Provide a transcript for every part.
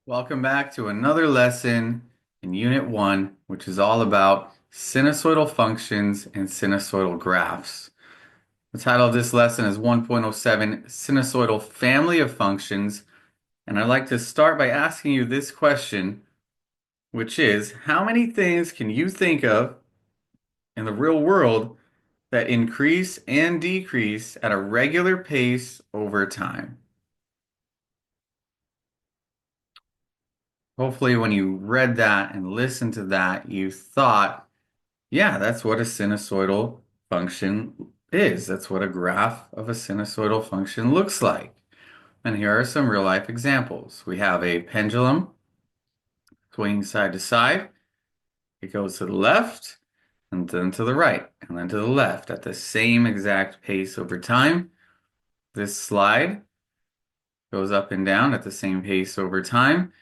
Welcome back to another lesson in Unit 1, which is all about sinusoidal functions and sinusoidal graphs. The title of this lesson is 1.07 Sinusoidal Family of Functions, and I'd like to start by asking you this question, which is, how many things can you think of in the real world that increase and decrease at a regular pace over time? Hopefully, when you read that and listened to that, you thought, yeah, that's what a sinusoidal function is. That's what a graph of a sinusoidal function looks like. And here are some real life examples. We have a pendulum swinging side to side. It goes to the left and then to the right and then to the left at the same exact pace over time. This slide goes up and down at the same pace over time.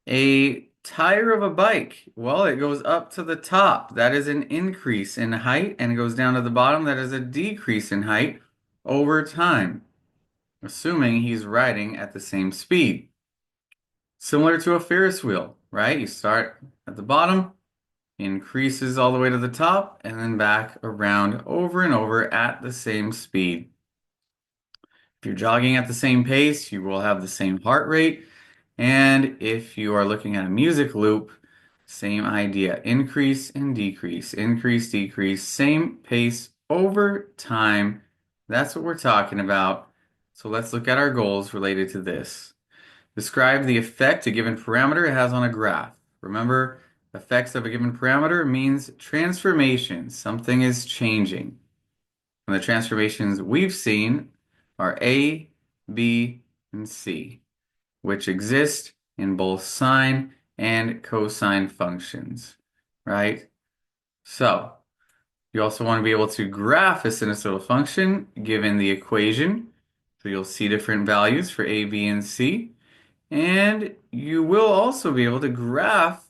A tire of a bike, well, it goes up to the top. That is an increase in height, and it goes down to the bottom. That is a decrease in height over time, assuming he's riding at the same speed. Similar to a Ferris wheel, right? You start at the bottom, increases all the way to the top, and then back around over and over at the same speed. If you're jogging at the same pace, you will have the same heart rate. And if you are looking at a music loop, same idea. Increase and decrease, increase, decrease, same pace over time. That's what we're talking about. So let's look at our goals related to this. Describe the effect a given parameter has on a graph. Remember, effects of a given parameter means transformation. Something is changing. And the transformations we've seen are A, B, and C, which exist in both sine and cosine functions, right? So you also want to be able to graph a sinusoidal function given the equation. So you'll see different values for A, B, and C. And you will also be able to graph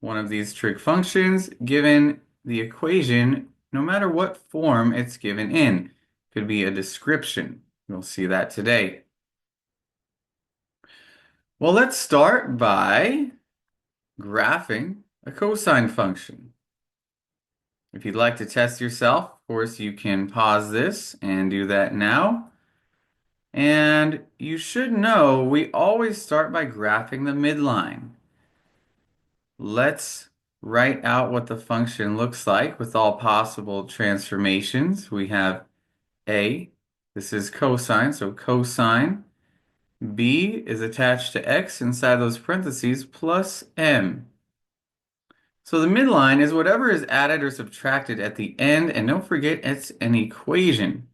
one of these trig functions given the equation, no matter what form it's given in. Could be a description. You'll see that today. Well, let's start by graphing a cosine function. If you'd like to test yourself, of course, you can pause this and do that now. And you should know we always start by graphing the midline. Let's write out what the function looks like with all possible transformations. We have A, this is cosine, so cosine. B is attached to x inside those parentheses plus m. So the midline is whatever is added or subtracted at the end, and don't forget it's an equation.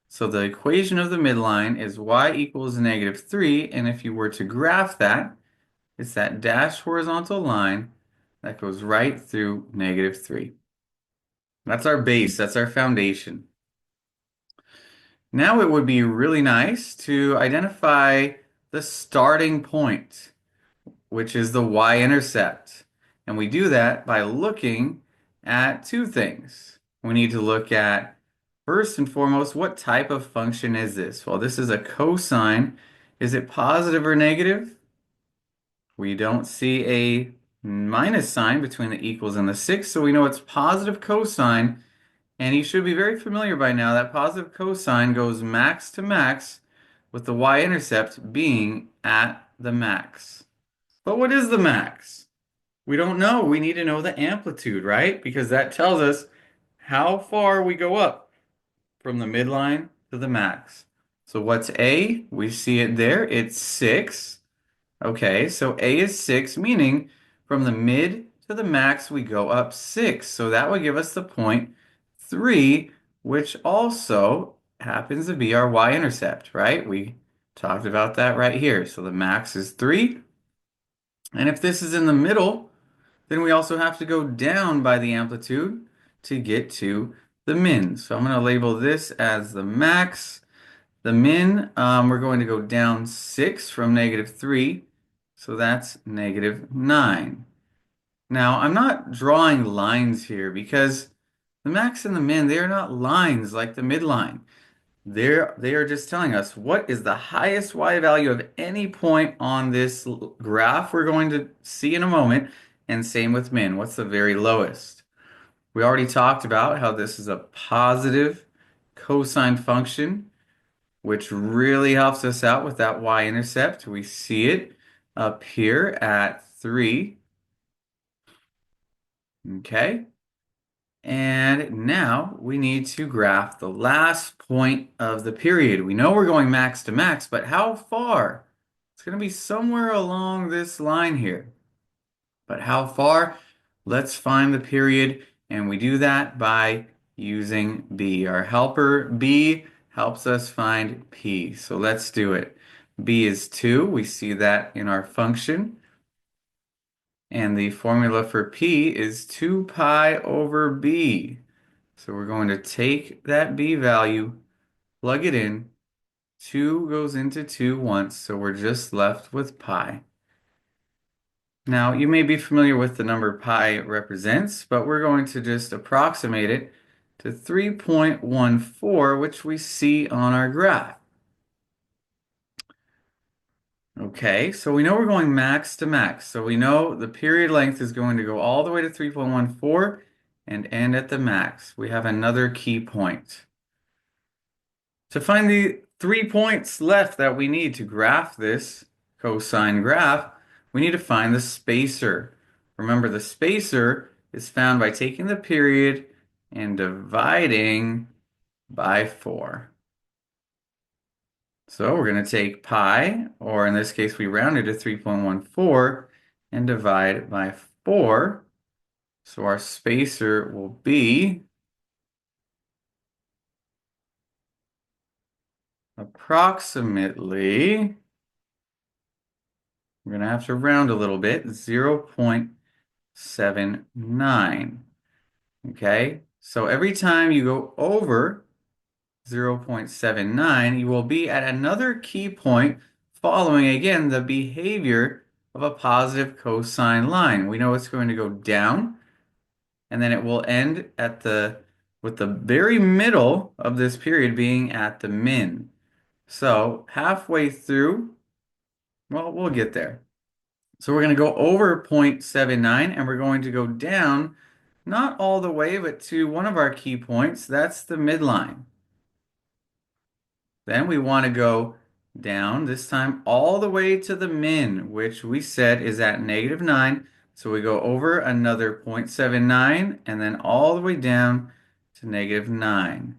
So the equation of the midline is y equals -3, and if you were to graph that, it's that dashed horizontal line that goes right through -3. That's our base, that's our foundation. Now it would be really nice to identify the starting point, which is the y-intercept. And we do that by looking at two things. We need to look at, first and foremost, what type of function is this? Well, this is a cosine. Is it positive or negative? We don't see a minus sign between the equals and the 6, so we know it's positive cosine. And you should be very familiar by now that positive cosine goes max to max with the y-intercept being at the max. But what is the max? We don't know. We need to know the amplitude, right? Because that tells us how far we go up from the midline to the max. So what's A? We see it there. It's 6. Okay, so A is 6, meaning from the mid to the max, we go up 6. So that would give us the point 3, which also happens to be our y-intercept, right? We talked about that right here. So the max is 3. And if this is in the middle, then we also have to go down by the amplitude to get to the min. So I'm going to label this as the max. The min, we're going to go down 6 from -3. So that's -9. Now, I'm not drawing lines here because the max and the min, they are not lines like the midline. They are just telling us what is the highest y value of any point on this graph we're going to see in a moment, and same with min. What's the very lowest? We already talked about how this is a positive cosine function, which really helps us out with that y-intercept. We see it up here at 3. Okay. And now we need to graph the last point of the period. We know we're going max to max, but how far? It's going to be somewhere along this line here. But how far? Let's find the period, and we do that by using b. Our helper b helps us find p. So let's do it. B is 2. We see that in our function. And the formula for P is 2 pi over B. So we're going to take that B value, plug it in. 2 goes into 2 once, so we're just left with pi. Now, you may be familiar with the number pi represents, but we're going to just approximate it to 3.14, which we see on our graph. Okay, so we know we're going max to max. So we know the period length is going to go all the way to 3.14 and end at the max. We have another key point. To find the 3 points left that we need to graph this cosine graph, we need to find the spacer. Remember, the spacer is found by taking the period and dividing by 4. So we're going to take pi, or in this case, we rounded to 3.14, and divide by 4. So our spacer will be approximately, we're going to have to round a little bit, 0.79. Okay, so every time you go over 0.79, you will be at another key point following again the behavior of a positive cosine line. We know it's going to go down, and then it will end at with the very middle of this period being at the min. So halfway through, well, we'll get there. So we're going to go over 0.79 and we're going to go down, not all the way, but to one of our key points. That's the midline. Then we want to go down, this time all the way to the min, which we said is at -9. So we go over another 0.79 and then all the way down to -9.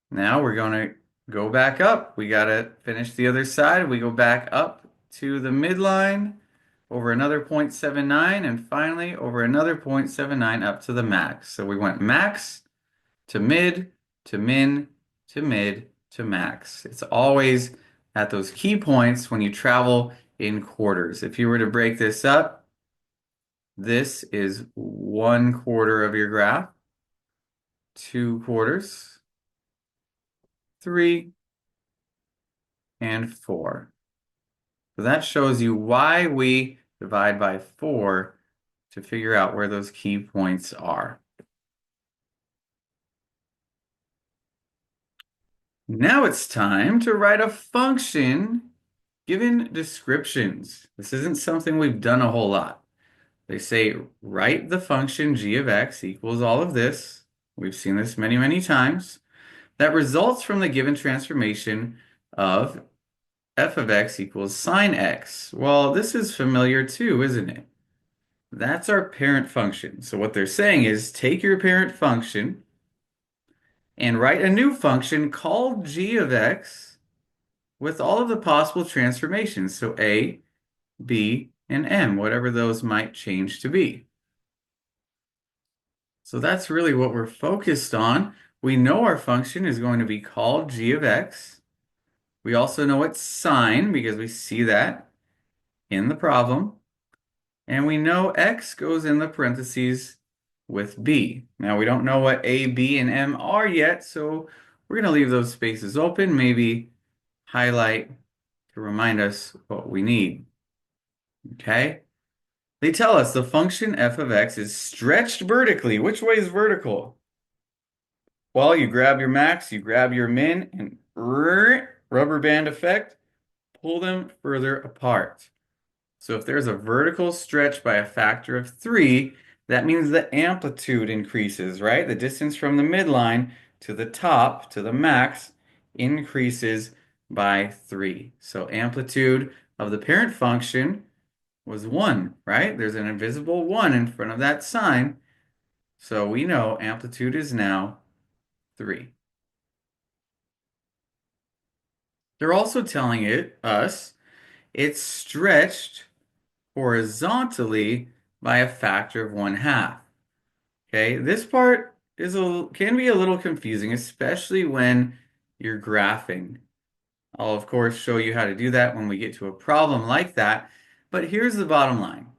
Now we're going to go back up. We got to finish the other side. We go back up to the midline, over another 0.79, and finally over another 0.79 up to the max. So we went max to mid to min to mid to max. It's always at those key points when you travel in quarters. If you were to break this up, this is 1/4 of your graph, 2/4, 3, and 4. So that shows you why we divide by 4 to figure out where those key points are. Now it's time to write a function given descriptions. This isn't something we've done a whole lot. They say write the function g of x equals all of this. We've seen this many, many times. That results from the given transformation of f of x equals sine x. Well, this is familiar too, isn't it? That's our parent function. So what they're saying is take your parent function and write a new function called g of x with all of the possible transformations. So a, b, and m, whatever those might change to be. So that's really what we're focused on. We know our function is going to be called g of x. We also know its sign because we see that in the problem. And we know x goes in the parentheses with b. Now we don't know what a, b, and m are yet, so we're going to leave those spaces open, maybe highlight to remind us what we need. Okay? They tell us the function f of x is stretched vertically. Which way is vertical? Well, you grab your max, you grab your min, and rubber band effect, pull them further apart. So if there's a vertical stretch by a factor of 3, that means the amplitude increases, right? The distance from the midline to the top, to the max, increases by 3. So amplitude of the parent function was 1, right? There's an invisible 1 in front of that sign. So we know amplitude is now 3. They're also telling us it's stretched horizontally by a factor of 1/2. Okay, this part can be a little confusing, especially when you're graphing. I'll of course show you how to do that when we get to a problem like that. But here's the bottom line.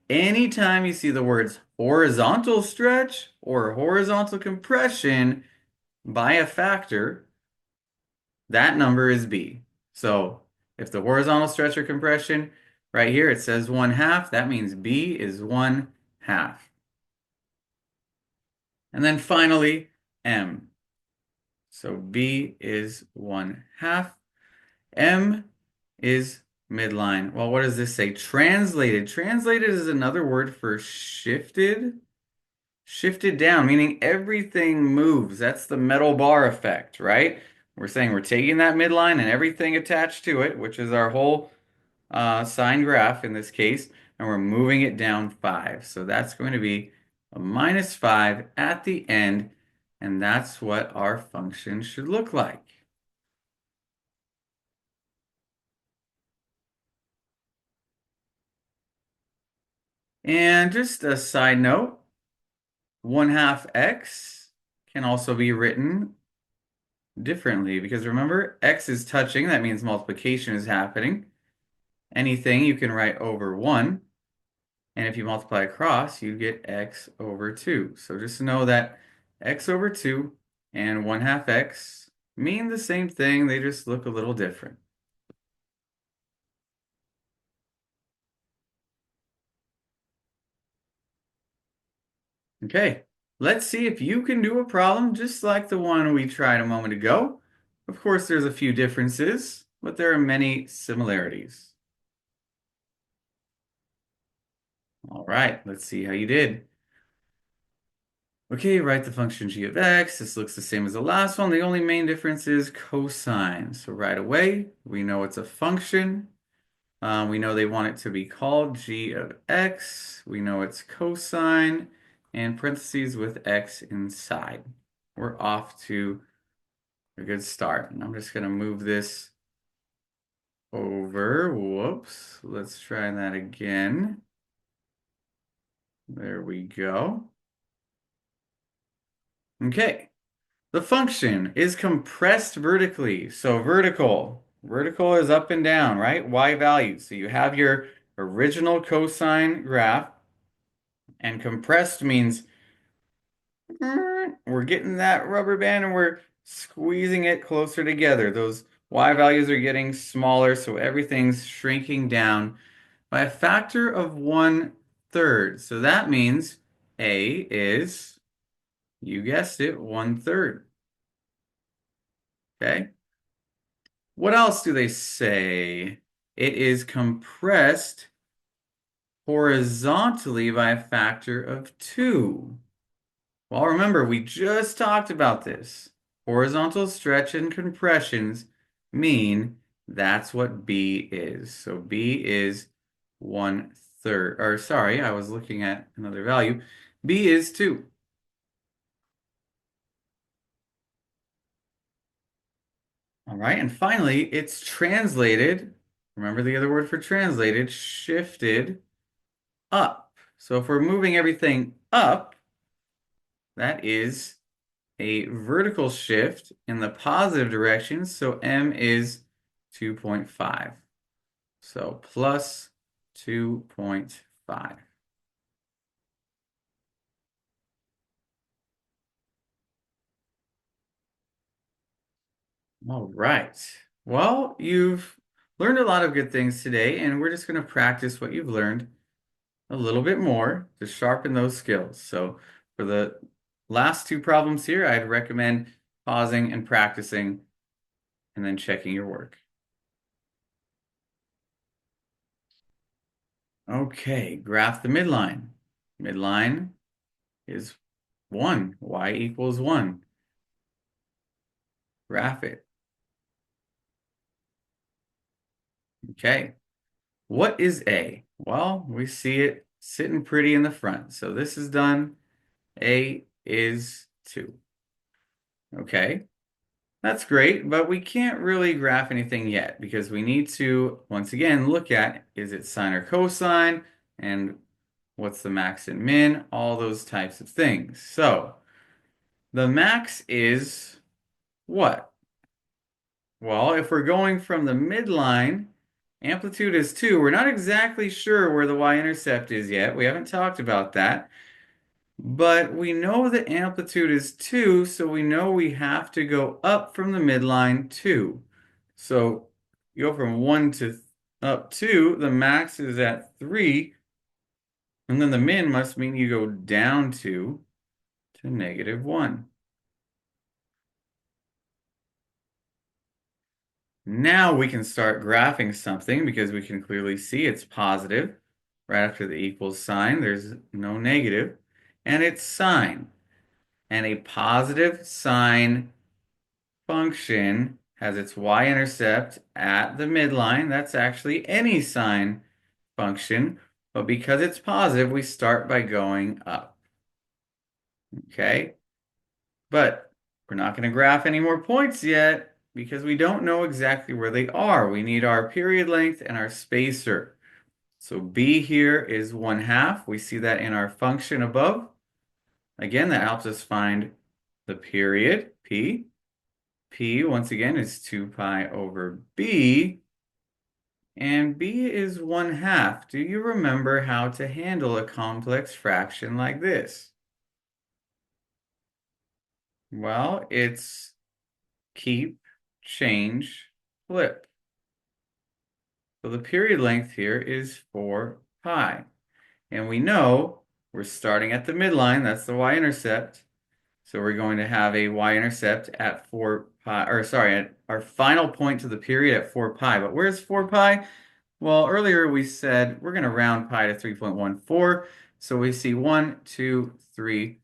Anytime you see the words horizontal stretch or horizontal compression by a factor, that number is B. So if the horizontal stretch or compression right here, it says 1/2, that means B is 1/2. And then finally, M. So B is 1/2. M is midline. Well, what does this say? Translated. Translated is another word for shifted. Shifted down, meaning everything moves. That's the metal bar effect, right? We're saying we're taking that midline and everything attached to it, which is our whole sine graph in this case, and we're moving it down 5. So that's going to be a -5 at the end, and that's what our function should look like. And just a side note, 1/2 x can also be written differently because remember, x is touching, that means multiplication is happening. Anything you can write over 1, and if you multiply across, you get x over 2. So just know that x over 2 and 1/2 x mean the same thing, they just look a little different. Okay, let's see if you can do a problem just like the one we tried a moment ago. Of course, there's a few differences, but there are many similarities. All right, let's see how you did. Okay, write the function g of x. This looks the same as the last one. The only main difference is cosine. So right away, we know it's a function. We know they want it to be called g of x. We know it's cosine and parentheses with x inside. We're off to a good start. And I'm just going to move this over. Whoops. Let's try that again. There we go. Okay. The function is compressed vertically. So vertical is up and down, right? Y value. So you have your original cosine graph, and compressed means we're getting that rubber band and we're squeezing it closer together. Those Y values are getting smaller, so everything's shrinking down by a factor of 1/3. So that means A is, you guessed it, 1/3. Okay. What else do they say? It is compressed horizontally by a factor of 2. Well, remember, we just talked about this. Horizontal stretch and compressions mean that's what B is. So B is 1/3. Or sorry, I was looking at another value. B is 2. All right, and finally, it's translated. Remember the other word for translated, shifted up. So if we're moving everything up, that is a vertical shift in the positive direction. So M is 2.5. So plus 2.5. All right. Well, you've learned a lot of good things today, and we're just going to practice what you've learned a little bit more to sharpen those skills. So for the Last two problems here, I'd recommend pausing and practicing and then checking your work. Okay, graph the midline. Midline is 1. Y equals 1. Graph it. Okay. What is A? Well, we see it sitting pretty in the front. So this is done. A is 2. Okay. That's great, but we can't really graph anything yet because we need to, once again, look at is it sine or cosine and what's the max and min, all those types of things. So the max is what? Well, if we're going from the midline, amplitude is 2. We're not exactly sure where the y-intercept is yet. We haven't talked about that. But we know the amplitude is 2, so we know we have to go up from the midline 2. So you go from 1 to up 2, the max is at 3, and then the min must mean you go down 2 to -1. Now we can start graphing something because we can clearly see it's positive. Right after the equals sign, there's no negative, and it's sine. And a positive sine function has its y-intercept at the midline. That's actually any sine function, but because it's positive, we start by going up. Okay? But we're not going to graph any more points yet because we don't know exactly where they are. We need our period length and our spacer. So b here is 1/2. We see that in our function above. Again, that helps us find the period, p. P, once again, is 2 pi over b, and b is 1/2. Do you remember how to handle a complex fraction like this? Well, it's keep, change, flip. So the period length here is 4 pi. And we know we're starting at the midline, that's the y-intercept. So we're going to have a y-intercept at 4 pi, or sorry, at our final point to the period at 4 pi. But where's 4 pi? Well, earlier we said we're going to round pi to 3.14. So we see 1, 2, 3,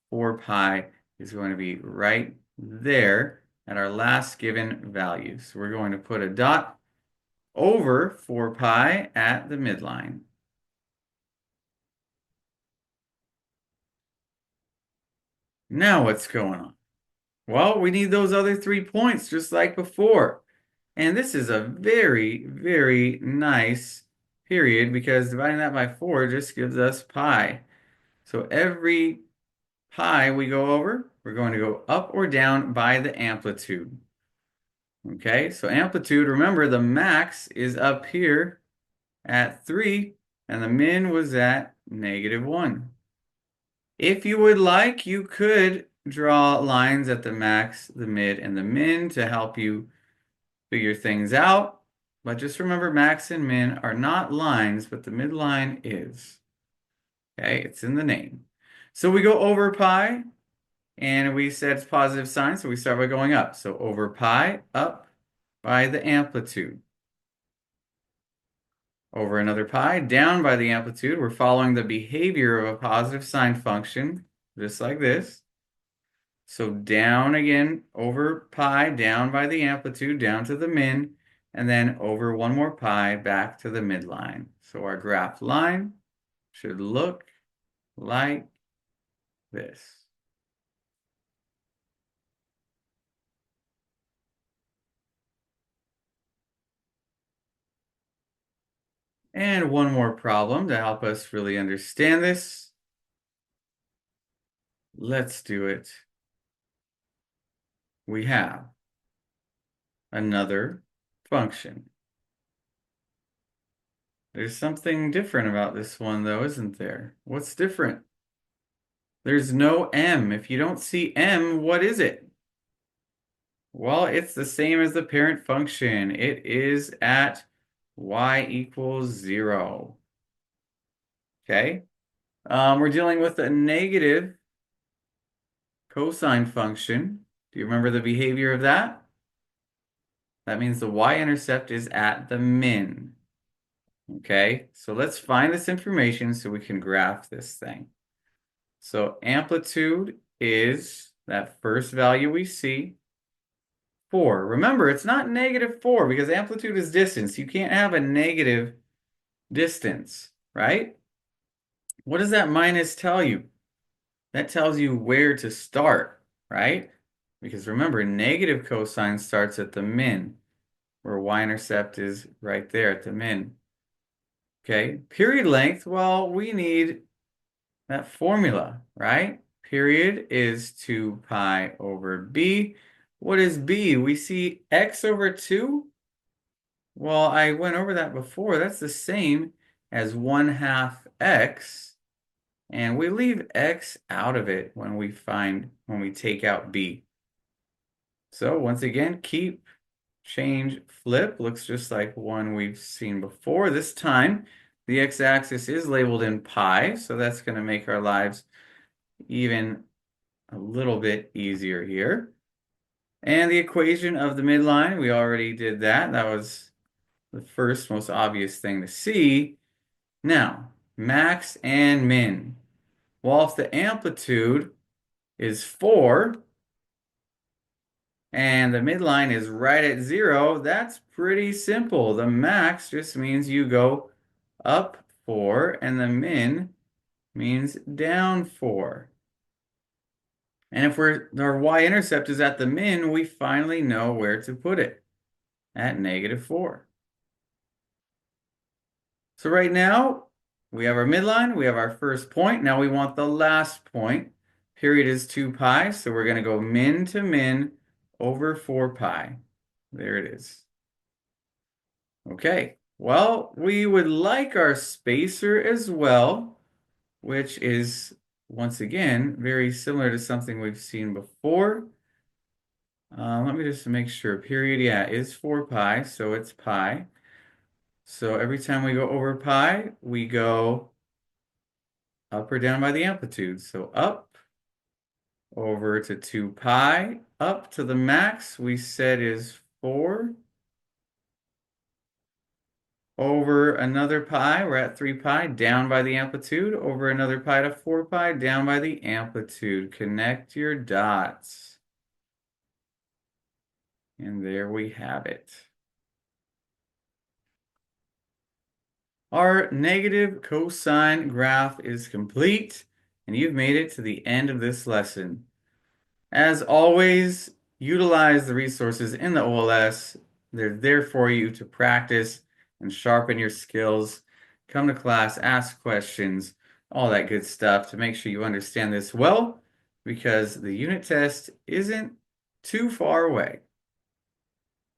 4 pi is going to be right there at our last given value. So we're going to put a dot over 4 pi at the midline. Now what's going on? Well, we need those other 3 points just like before. And this is a very, very nice period because dividing that by 4 just gives us pi. So every pi we go over, we're going to go up or down by the amplitude. Okay, so amplitude, remember the max is up here at 3 and the min was at -1. If you would like, you could draw lines at the max, the mid, and the min to help you figure things out. But just remember max and min are not lines, but the midline is. Okay, it's in the name. So we go over pi, and we said it's positive sign, so we start by going up. So over pi, up by the amplitude. Over another pi, down by the amplitude. We're following the behavior of a positive sine function, just like this. So down again, over pi, down by the amplitude, down to the min, and then over one more pi, back to the midline. So our graph line should look like this. And one more problem to help us really understand this. Let's do it. We have another function. There's something different about this one though, isn't there? What's different? There's no m. If you don't see m, what is it? Well, it's the same as the parent function. It is at y equals 0. Okay? We're dealing with a negative cosine function. Do you remember the behavior of that? That means the y-intercept is at the min. Okay, so let's find this information so we can graph this thing. So amplitude is that first value we see, 4. Remember, it's not -4 because amplitude is distance. You can't have a negative distance, right? What does that minus tell you? That tells you where to start, right? Because remember, negative cosine starts at the min, where y-intercept is right there at the min. Okay, period length, well, we need that formula, right? Period is 2 pi over b. What is b? We see x over 2. Well, I went over that before. That's the same as 1/2 x. And we leave x out of it when we take out b. So once again, keep, change, flip. Looks just like one we've seen before. This time, the x-axis is labeled in pi, so that's going to make our lives even a little bit easier here. And the equation of the midline, we already did that. That was the first most obvious thing to see. Now, max and min. Well, if the amplitude is 4 and the midline is right at 0, that's pretty simple. The max just means you go up 4 and the min means down 4. And if our y-intercept is at the min, we finally know where to put it, at -4. So right now, we have our midline, we have our first point. Now we want the last point. Period is 2 pi, so we're going to go min to min over 4 pi. There it is. Okay, well, we would like our spacer as well, which is, once again, very similar to something we've seen before. Let me just make sure. Period, yeah, is 4 pi, so it's pi. So every time we go over pi, we go up or down by the amplitude. So up over to 2 pi, up to the max we said is 4. Over another pi, we're at 3 pi, down by the amplitude. Over another pi to 4 pi, down by the amplitude. Connect your dots. And there we have it. Our negative cosine graph is complete, and you've made it to the end of this lesson. As always, utilize the resources in the OLS. They're there for you to practice and sharpen your skills. Come to class, ask questions, all that good stuff to make sure you understand this well, because the unit test isn't too far away.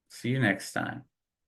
See you next time.